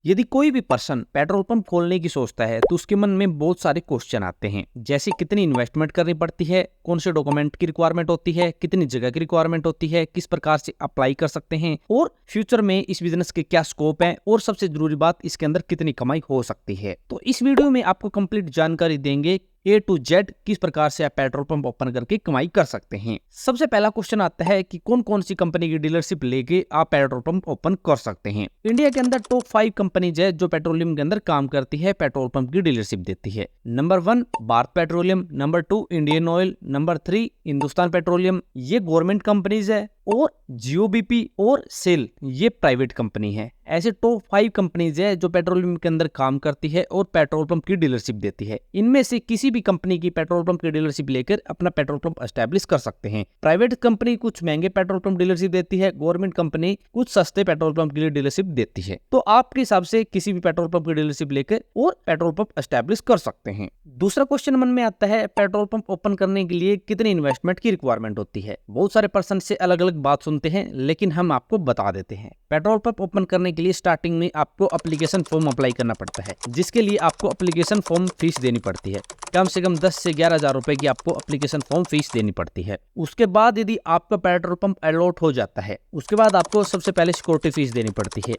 यदि कोई भी पर्सन पेट्रोल पंप खोलने की सोचता है तो उसके मन में बहुत सारे क्वेश्चन आते हैं, जैसे कितनी इन्वेस्टमेंट करनी पड़ती है, कौन से डॉक्यूमेंट की रिक्वायरमेंट होती है, कितनी जगह की रिक्वायरमेंट होती है, किस प्रकार से अप्लाई कर सकते हैं और फ्यूचर में इस बिजनेस के क्या स्कोप है और सबसे जरूरी बात इसके अंदर कितनी कमाई हो सकती है। तो इस वीडियो में आपको कंप्लीट जानकारी देंगे A to Z किस प्रकार से आप पेट्रोल पंप ओपन करके कमाई कर सकते हैं। सबसे पहला क्वेश्चन आता है कि कौन कौन सी कंपनी की डीलरशिप लेके आप पेट्रोल पंप ओपन कर सकते हैं। इंडिया के अंदर टॉप 5 कंपनीज है जो पेट्रोलियम के अंदर काम करती है, पेट्रोल पंप की डीलरशिप देती है। Number 1 Bharat petroleum, number 2 Indian oil, number 3 Hindustan petroleum, ये गवर्नमेंट कंपनीज है, और GOBP और सेल ये प्राइवेट कंपनी है। ऐसे टॉप 5 कंपनीज है जो पेट्रोलियम के अंदर काम करती है और पेट्रोल पंप की डीलरशिप देती है। इनमें से किसी भी कंपनी की पेट्रोल पंप की डीलरशिप लेकर अपना पेट्रोल पंप एस्टैब्लिश कर सकते हैं। प्राइवेट कंपनी कुछ महंगे पेट्रोल पंप डीलरशिप देती है, गवर्नमेंट कंपनी कुछ सस्ते पेट्रोल पंप के लिए डीलरशिप देती है। तो आपके हिसाब से किसी भी पेट्रोल पंप की डीलरशिप लेकर और पेट्रोल पंप एस्टैब्लिश कर सकते हैं। दूसरा क्वेश्चन मन में आता है, पेट्रोल पंप ओपन करने के लिए कितनी इन्वेस्टमेंट की रिक्वायरमेंट होती है। बहुत सारे पर्सन से अलग अलग बात सुनते हैं, लेकिन हम आपको बता देते हैं। पेट्रोल पंप ओपन करने के लिए स्टार्टिंग में आपको एप्लीकेशन फॉर्म अप्लाई करना पड़ता है, जिसके लिए आपको एप्लीकेशन फॉर्म फीस देनी पड़ती है। कम से कम 10 से 11 हजार रुपए की आपको एप्लीकेशन फॉर्म फीस देनी पड़ती है। उसके बाद यदि आपका पेट्रोल पंप अलॉट हो जाता है, उसके बाद आपको सबसे पहले सिक्योरिटी फीस देनी पड़ती है।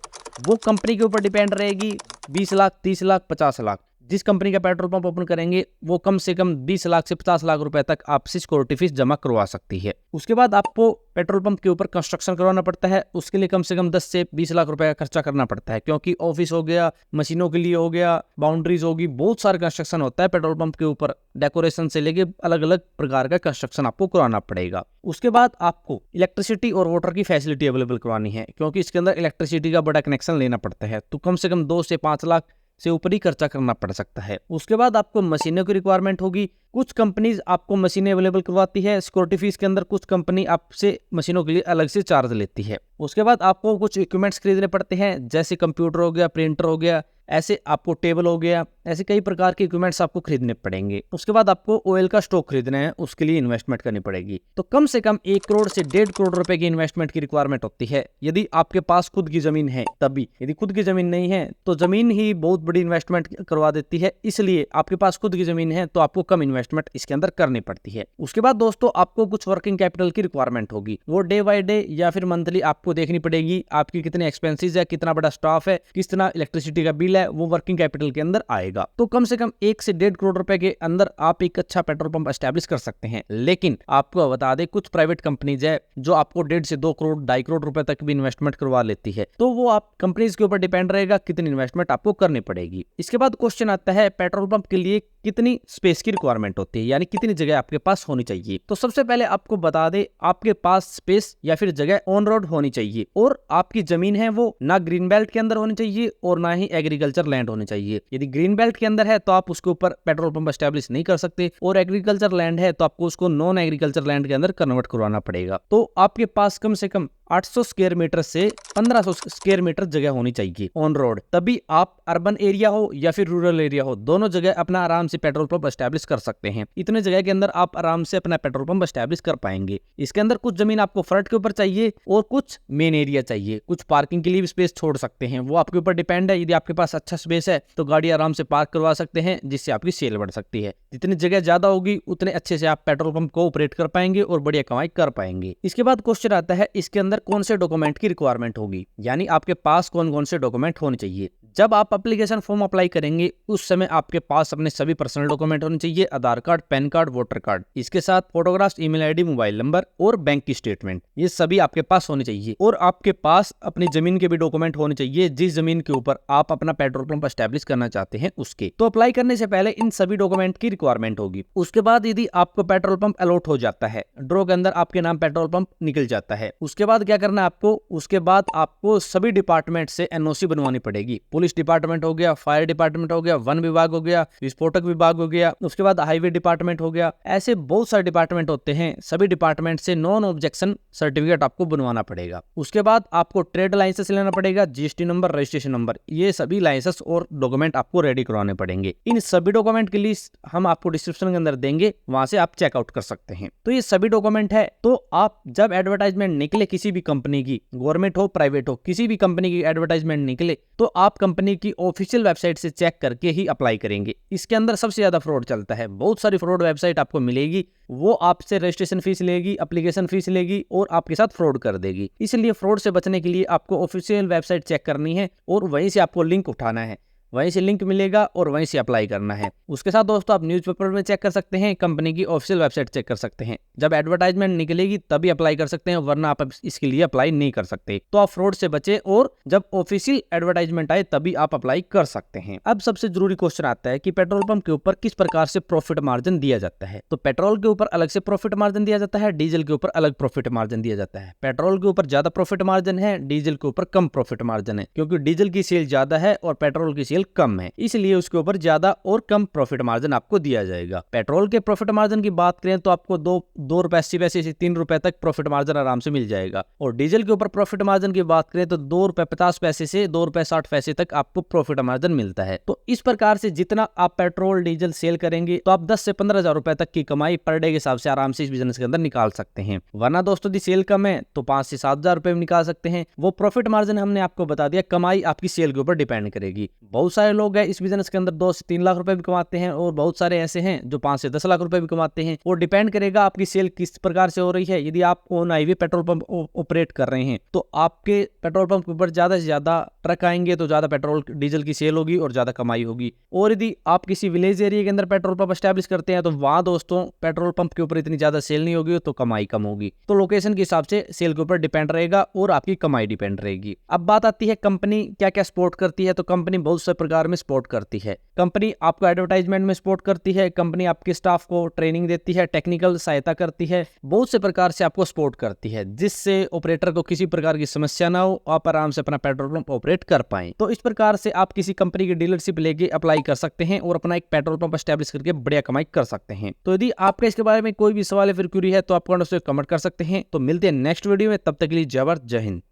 वो कंपनी के ऊपर डिपेंड रहेगी, 20 लाख, 30 लाख, 50 लाख। जिस कंपनी का पेट्रोल पंप ओपन करेंगे वो कम से कम 20 लाख से 50 लाख रुपए तक आपसे सिक्योरिटी फीस जमा करवा सकती है। उसके बाद आपको पेट्रोल पंप के ऊपर कंस्ट्रक्शन करवाना पड़ता है। उसके लिए कम से कम 10 से 20 लाख रुपए का खर्चा करना पड़ता है, क्योंकि ऑफिस हो गया, मशीनों के लिए हो गया, बाउंड्रीज होगी, बहुत सारा कंस्ट्रक्शन होता है पेट्रोल पंप के ऊपर। डेकोरेशन से लेके अलग अलग प्रकार का कंस्ट्रक्शन आपको करवाना पड़ेगा। उसके बाद आपको इलेक्ट्रिसिटी और वाटर की फैसिलिटी अवेलेबल करवानी है, क्योंकि इसके अंदर इलेक्ट्रिसिटी का बड़ा कनेक्शन लेना पड़ता है। तो कम से कम 2 से 5 लाख से ऊपर ही खर्चा करना पड़ सकता है। उसके बाद आपको मशीनों की रिक्वायरमेंट होगी। कुछ कंपनीज आपको मशीनें अवेलेबल करवाती है सिक्योरिटी फीस के अंदर, कुछ कंपनी आपसे मशीनों के लिए अलग से चार्ज लेती है। उसके बाद आपको कुछ इक्विपमेंट्स खरीदने पड़ते हैं, जैसे कंप्यूटर हो गया, प्रिंटर हो गया, ऐसे आपको टेबल हो गया, ऐसे कई प्रकार के इक्विपमेंट्स आपको खरीदने पड़ेंगे। उसके बाद आपको ऑयल का स्टॉक खरीदना है, उसके लिए इन्वेस्टमेंट करनी पड़ेगी। तो कम से कम 1 करोड़ से 1.5 करोड़ रुपए की इन्वेस्टमेंट की रिक्वायरमेंट होती है, यदि आपके पास खुद की जमीन है तभी। यदि खुद की जमीन नहीं है तो जमीन ही बहुत बड़ी इन्वेस्टमेंट करवा देती है, इसलिए आपके पास खुद की जमीन है तो आपको कम इन्वेस्टमेंट इसके अंदर करनी पड़ती है। उसके बाद दोस्तों आपको कुछ वर्किंग कैपिटल की रिक्वायरमेंट होगी, वो डे बाय डे या फिर मंथली आपको देखनी पड़ेगी। आपकी कितने एक्सपेंसेस है, कितना बड़ा स्टाफ है, कितना इलेक्ट्रिसिटी का बिल है, वो वर्किंग कैपिटल के अंदर आएगा। तो कम से कम 1 से 1.5 करोड़ रुपए के अंदर आप एक अच्छा पेट्रोल पंप एस्टैब्लिश कर सकते हैं। लेकिन आपको बता दें, कुछ प्राइवेट कंपनीज है जो आपको 1.5 से 2 करोड़, 2.5 करोड़ रुपए तक भी इन्वेस्टमेंट करवा लेती है। तो वो आप कंपनीज के ऊपर डिपेंड रहेगा कितनी इन्वेस्टमेंट आपको करनी पड़ेगी। इसके बाद क्वेश्चन आता है, पेट्रोल पंप के लिए कितनी स्पेस की रिक्वायरमेंट होती है, यानी कितनी जगह आपके पास होनी चाहिए। तो सबसे पहले आपको बता दे, आपके पास स्पेस या फिर जगह ऑन रोड होनी चाहिए, और आपकी जमीन है वो ना ग्रीन बेल्ट के अंदर होनी चाहिए और ना ही एग्रीकल्चर लैंड होनी चाहिए। यदि ग्रीन बेल्ट के अंदर है तो आप उसके ऊपर पेट्रोल पंप एस्टैब्लिश नहीं कर सकते, और एग्रीकल्चर लैंड है तो आपको उसको नॉन एग्रीकल्चर लैंड के अंदर कन्वर्ट करवाना पड़ेगा। तो आपके पास कम से कम 800 स्क्वायर मीटर से 1500 स्क्वायर मीटर जगह होनी चाहिए ऑन रोड, तभी आप अर्बन एरिया हो या फिर रूरल एरिया हो, दोनों जगह अपना आराम से पेट्रोल पंप एस्टैब्लिश कर सकते हैं। इतने जगह के अंदर आप आराम से अपना पेट्रोल पंप एस्टैब्लिश कर पाएंगे। इसके अंदर कुछ जमीन आपको फ्रंट के ऊपर चाहिए और कुछ मेन एरिया चाहिए, कुछ पार्किंग के लिए भी स्पेस छोड़ सकते हैं, वो आपके ऊपर डिपेंड है। यदि आपके पास अच्छा स्पेस है तो गाड़ी आराम से पार्क करवा सकते हैं, जिससे आपकी सेल बढ़ सकती है। जितनी जगह ज्यादा होगी उतने अच्छे से आप पेट्रोल पंप को ऑपरेट कर पाएंगे और बढ़िया कमाई कर पाएंगे। इसके बाद क्वेश्चन आता है, इसके अंदर कौन से डॉक्यूमेंट की रिक्वायरमेंट होगी, यानी आपके पास कौन कौन से डॉक्यूमेंट होने चाहिए। जब आप एप्लीकेशन फॉर्म अप्लाई करेंगे उस समय आपके पास अपने सभी पर्सनल डॉक्यूमेंट होने चाहिए, Aadhaar card, PAN card, voter card, इसके साथ photographs, email ID, mobile number और बैंक की स्टेटमेंट, ये सभी आपके पास होने चाहिए। और आपके पास अपनी जमीन के भी डॉक्यूमेंट होने चाहिए, जिस जमीन के ऊपर आप अपना पेट्रोल पंप एस्टैब्लिश करना चाहते हैं उसके। तो अप्लाई करने से पहले इन सभी डॉक्यूमेंट की रिक्वायरमेंट होगी। उसके बाद यदि आपको पेट्रोल पंप अलॉट हो जाता है, ड्रॉ के अंदर आपके नाम पेट्रोल पंप निकल जाता है, उसके बाद क्या करना है आपको, उसके बाद आपको सभी डिपार्टमेंट से NOC बनवानी पड़ेगी। पुलिस डिपार्टमेंट हो गया, फायर डिपार्टमेंट हो गया, वन विभाग हो गया, विस्फोटक विभाग हो गया, उसके बाद हाईवे डिपार्टमेंट हो गया, ऐसे बहुत सारे डिपार्टमेंट होते हैं। सभी डिपार्टमेंट से नॉन ऑब्जेक्शन सर्टिफिकेट आपको बनवाना पड़ेगा। उसके बाद आपको ट्रेड लाइसेंस लेना पड़ेगा, GST नंबर, रजिस्ट्रेशन नंबर, ये सभी लाइसेंस और डॉक्यूमेंट आपको रेडी करवाने पड़ेंगे। इन सभी डॉक्यूमेंट की लिस्ट हम आपको डिस्क्रिप्शन के अंदर देंगे, वहां से आप चेकआउट कर सकते हैं। तो ये सभी डॉक्यूमेंट है। तो आप जब एडवर्टाइजमेंट निकले किसी भी कंपनी की, गवर्नमेंट हो प्राइवेट हो, किसी भी कंपनी की एडवर्टाइजमेंट निकले तो आप कंपनी की ऑफिशियल वेबसाइट से चेक करके ही अप्लाई करेंगे। इसके अंदर सबसे ज्यादा फ्रॉड चलता है। बहुत सारी फ्रॉड वेबसाइट आपको मिलेगी, वो आपसे रजिस्ट्रेशन फीस लेगी, एप्लीकेशन फीस लेगी और आपके साथ फ्रॉड कर देगी। इसलिए फ्रॉड से बचने के लिए आपको ऑफिशियल वेबसाइट चेक करनी है और वहीं से आपको लिंक उठाना है, वहीं से लिंक मिलेगा और वहीं से अप्लाई करना है। उसके साथ दोस्तों आप न्यूज़पेपर में चेक कर सकते हैं, कंपनी की ऑफिशियल वेबसाइट चेक कर सकते हैं। जब एडवर्टाइजमेंट निकलेगी तभी अप्लाई कर सकते हैं, वरना आप इसके लिए अप्लाई नहीं कर सकते। तो आप फ्रॉड से बचे और जब ऑफिशियल एडवर्टाइजमेंट आए तभी आप अप्लाई कर सकते हैं। अब सबसे जरूरी क्वेश्चन आता है कि पेट्रोल पंप के ऊपर किस प्रकार से प्रॉफिट मार्जिन दिया जाता है। तो पेट्रोल के ऊपर अलग से प्रॉफिट मार्जिन दिया जाता है, डीजल के ऊपर अलग प्रॉफिट मार्जिन दिया जाता है। पेट्रोल के ऊपर ज्यादा प्रॉफिट मार्जिन है, डीजल के ऊपर कम प्रॉफिट मार्जिन है, क्योंकि डीजल की सेल ज्यादा है और पेट्रोल की सेल कम है, इसलिए उसके ऊपर ज्यादा और कम प्रॉफिट मार्जिन आपको दिया जाएगा। पेट्रोल के प्रॉफिट मार्जिन की बात करें तो आपको दो रुपए 80 पैसे से 3 रुपए तक प्रॉफिट मार्जिन आराम से मिल जाएगा। और डीजल के ऊपर प्रॉफिट मार्जिन की बात करें तो 2 रुपए 50 पैसे से 2 रुपए 60 पैसे तक आपको प्रॉफिट मार्जिन मिलता है। तो इस प्रकार से जितना आप पेट्रोल डीजल सेल करेंगे तो आप 10 से 15,000 रुपए तक की कमाई पर डे के हिसाब से आराम से इस बिजनेस के अंदर निकाल सकते हैं। वरना दोस्तों यदि सेल कम है तो 5 से 7,000 रुपए निकाल सकते हैं। वो प्रॉफिट मार्जिन हमने आपको बता दिया, कमाई आपकी सेल के ऊपर डिपेंड करेगी। बहुत सारे लोग हैं इस बिजनेस के अंदर 2 से 3 लाख रुपए भी कमाते हैं और बहुत सारे ऐसे हैं जो 5 से 10 लाख रुपए भी कमाते हैं। वो डिपेंड करेगा आपकी सेल किस प्रकार से हो रही है। यदि आप on highway petrol pump operate कर रहे हैं तो आपके पेट्रोल पंप के ऊपर ज्यादा से ज्यादा ट्रक आएंगे तो ज्यादा पेट्रोल डीजल की सेल होगी और ज्यादा कमाई होगी। और यदि आप किसी विलेज एरिया के अंदर पेट्रोल पंप एस्टैब्लिश करते हैं तो वहां दोस्तों पेट्रोल पंप के ऊपर इतनी ज्यादा सेल नहीं होगी तो कमाई कम होगी। तो लोकेशन के हिसाब से सेल के ऊपर डिपेंड रहेगा और आपकी कमाई डिपेंड रहेगी। अब बात आती है कंपनी क्या क्या सपोर्ट करती है। तो कंपनी बहुत से प्रकार में सपोर्ट करती है। कंपनी आपको एडवर्टाइजमेंट में सपोर्ट करती है, कंपनी आपके स्टाफ को ट्रेनिंग देती है, टेक्निकल सहायता करती है, बहुत से प्रकार से आपको सपोर्ट करती है, जिससे ऑपरेटर को किसी प्रकार की समस्या ना हो, आप आराम से अपना पेट्रोल पंप ऑपरेट कर पाएं। तो इस प्रकार से आप किसी कंपनी की डीलरशिप लेके अप्लाई कर सकते हैं और अपना एक पेट्रोल पंप एस्टैब्लिश करके बढ़िया कमाई कर सकते हैं। तो यदि आपका इसके बारे में कोई भी सवाल या फिर क्वेरी है तो आप कमेंट कर सकते हैं। तो मिलते हैं नेक्स्ट वीडियो में, तब तक के लिए जय भारत जय हिंद।